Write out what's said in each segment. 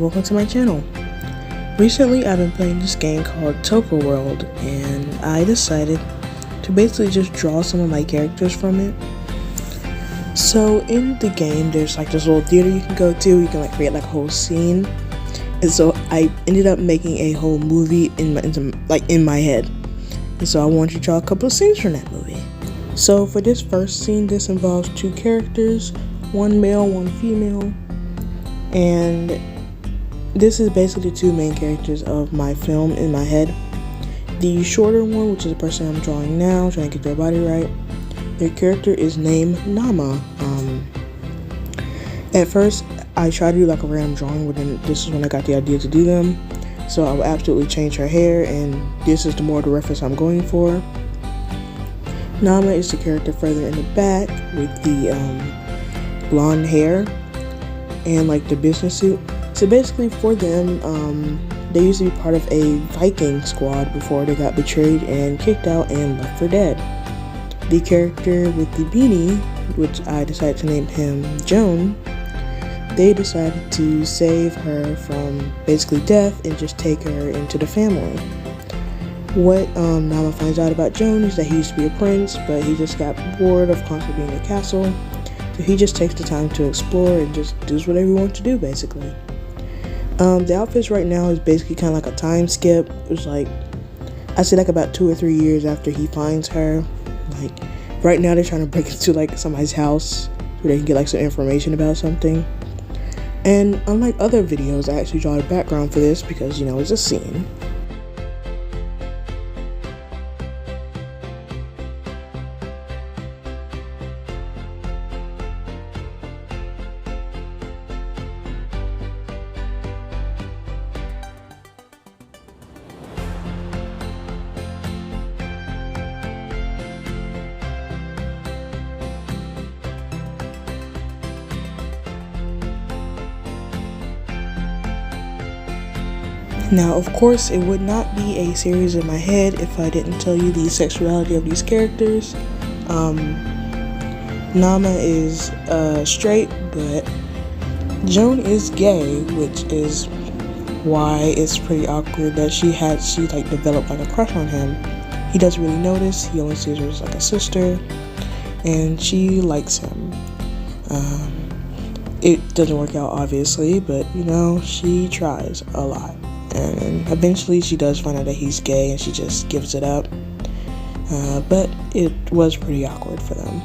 welcome to my channel. Recently I've been playing this game called Toca World, and I decided to basically just draw some of my characters from it. So in the game there's like this little theater you can go to, you can like create like a whole scene, and so I ended up making a whole movie in my head, and so I wanted to draw a couple of scenes from that movie. So for this first scene, this involves two characters, one male, one female, and this is basically the two main characters of my film in my head. The shorter one, which is the person I'm drawing now, trying to get their body right, their character is named Nama. At first, I tried to do like a random drawing, but then this is when I got the idea to do them. So I will absolutely change her hair, and this is the more the reference I'm going for. Nama is the character further in the back with the blonde hair and like the business suit. So basically for them, they used to be part of a Viking squad before they got betrayed and kicked out and left for dead. The character with the beanie, which I decided to name him Joan, they decided to save her from basically death and just take her into the family. What Nama finds out about Joan is that he used to be a prince, but he just got bored of constantly being in a castle. So he just takes the time to explore and just does whatever he wants to do, basically. The outfits right now is basically kind of like a time skip. It was like, I say like about 2 or 3 years after he finds her. Like, right now they're trying to break into like somebody's house so they can get like some information about something. And unlike other videos, I actually draw a background for this because, you know, it's a scene. Now, of course, it would not be a series in my head if I didn't tell you the sexuality of these characters. Nama is straight, but Joan is gay, which is why it's pretty awkward that she like developed like a crush on him. He doesn't really notice. He only sees her as like a sister, and she likes him. It doesn't work out, obviously, but you know, she tries a lot. And eventually she does find out that he's gay and she just gives it up. But it was pretty awkward for them.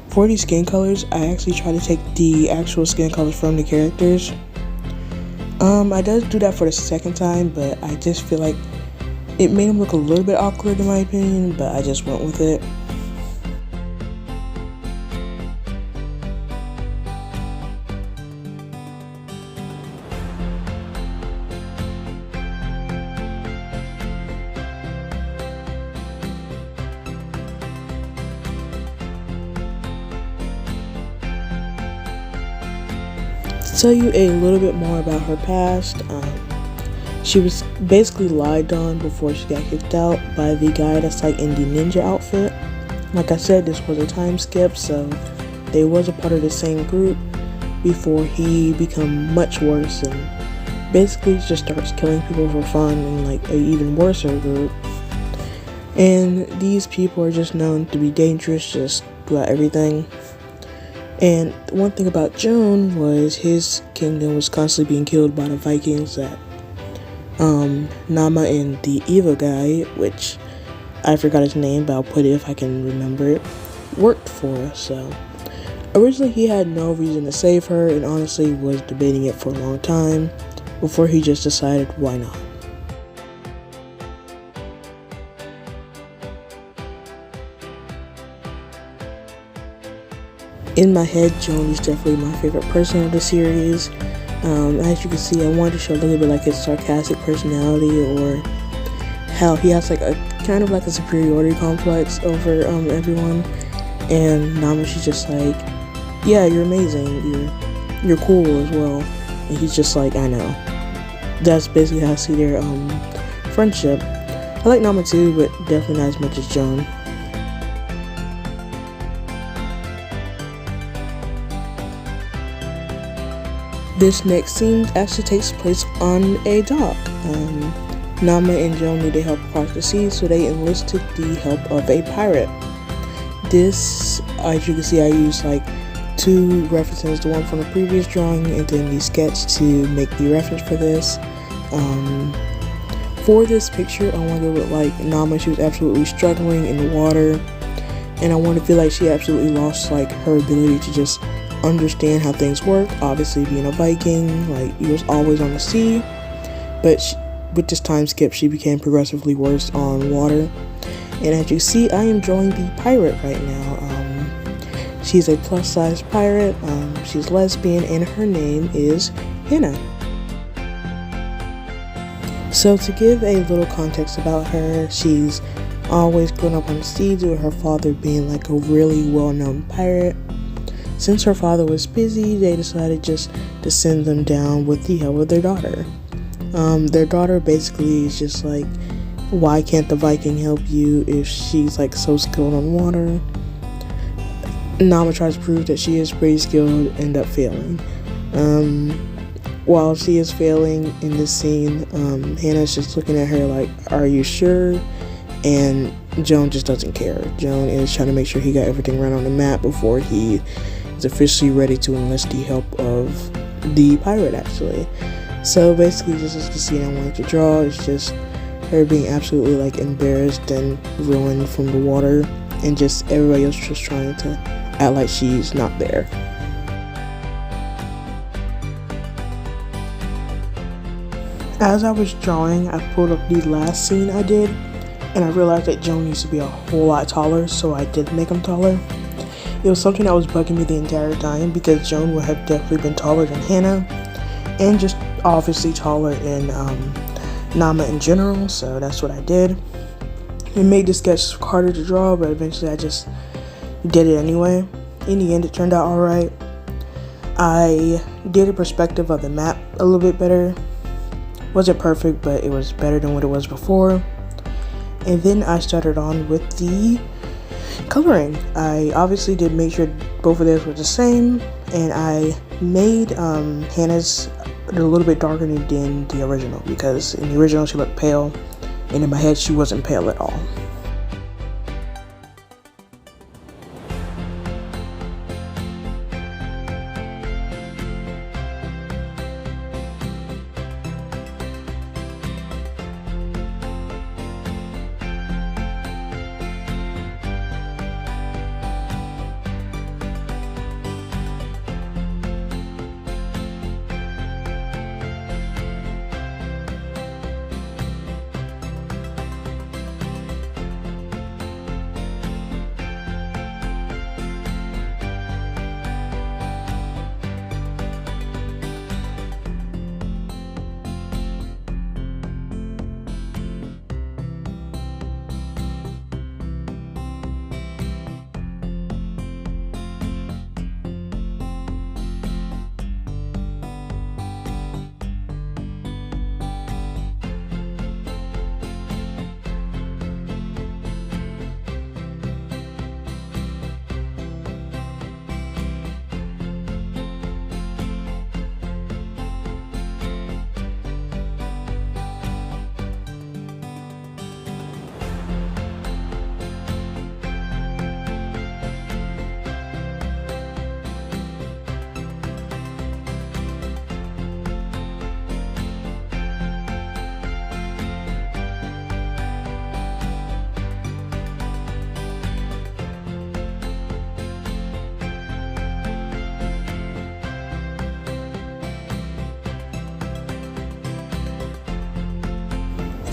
For these skin colors, I actually try to take the actual skin colors from the characters. I did do that for the second time, but I just feel like it made him look a little bit awkward in my opinion, but I just went with it. To tell you a little bit more about her past, she was basically lied on before she got kicked out by the guy that's like in the ninja outfit. Like I said, this was a time skip, so they was a part of the same group before he become much worse and basically just starts killing people for fun in like an even worse group. And these people are just known to be dangerous just about everything. And one thing about Joan was his kingdom was constantly being killed by the Vikings that Nama and the evil guy, which I forgot his name, but I'll put it if I can remember it, worked for. So originally he had no reason to save her and honestly was debating it for a long time before he just decided why not. In my head, Joan is definitely my favorite person of the series. As you can see, I wanted to show a little bit like his sarcastic personality, or how he has like a kind of like a superiority complex over everyone. And Nama, she's just like, yeah, you're amazing, you're cool as well. And he's just like, I know. That's basically how I see their friendship. I like Nama too, but definitely not as much as Joan. This next scene actually takes place on a dock. Nama and Joan needed help across the sea, so they enlisted the help of a pirate. This, as you can see, I used like 2 references, the one from the previous drawing and then the sketch to make the reference for this. For this picture, I wanted to look like Nama. She was absolutely struggling in the water, and I wanted to feel like she absolutely lost like her ability to just understand how things work. Obviously, being a Viking, like he was always on the sea, but with this time skip, she became progressively worse on water. And as you see, I am drawing the pirate right now. She's a plus-size pirate. She's lesbian, and her name is Hannah. So to give a little context about her, she's always grown up on the sea due to her father being like a really well-known pirate. Since her father was busy, they decided just to send them down with the help of their daughter. Their daughter basically is just like, why can't the Viking help you if she's like so skilled on water? Nama tries to prove that she is pretty skilled, end up failing. While she is failing in this scene, Hannah's just looking at her like, are you sure? And Joan just doesn't care. Joan is trying to make sure he got everything right on the map before he is officially ready to enlist the help of the pirate, actually. So basically, this is the scene I wanted to draw. It's just her being absolutely like embarrassed and ruined from the water, and just everybody else just trying to act like she's not there. As I was drawing, I pulled up the last scene I did, and I realized that Joan needs to be a whole lot taller, so I did make him taller. It was something that was bugging me the entire time, because Joan would have definitely been taller than Hannah, and just obviously taller than Nama in general, so that's what I did. It made the sketch harder to draw, but eventually I just did it anyway. In the end, it turned out alright. I did a perspective of the map a little bit better. Wasn't perfect, but it was better than what it was before. And then I started on with the coloring. I obviously did make sure both of theirs were the same, and I made Hannah's a little bit darker than the original, because in the original she looked pale, and in my head she wasn't pale at all.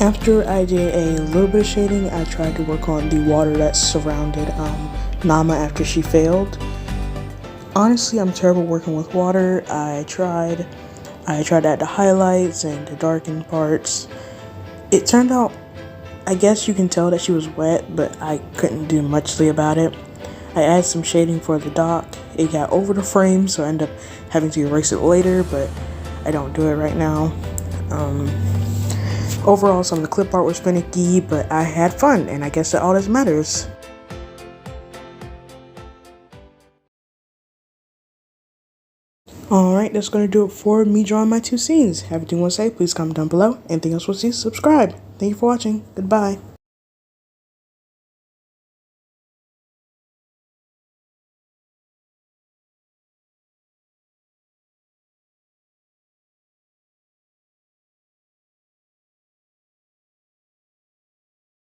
After I did a little bit of shading, I tried to work on the water that surrounded Nama after she failed. Honestly, I'm terrible working with water. I tried to add the highlights and the darkened parts. It turned out, I guess you can tell that she was wet, but I couldn't do muchly about it. I added some shading for the dock. It got over the frame, so I ended up having to erase it later, but I don't do it right now. Overall, some of the clip art was finicky, but I had fun, and I guess that all that matters. Alright, that's going to do it for me drawing my two scenes. Have anything you want to say, please comment down below. Anything else you want to see, subscribe. Thank you for watching. Goodbye.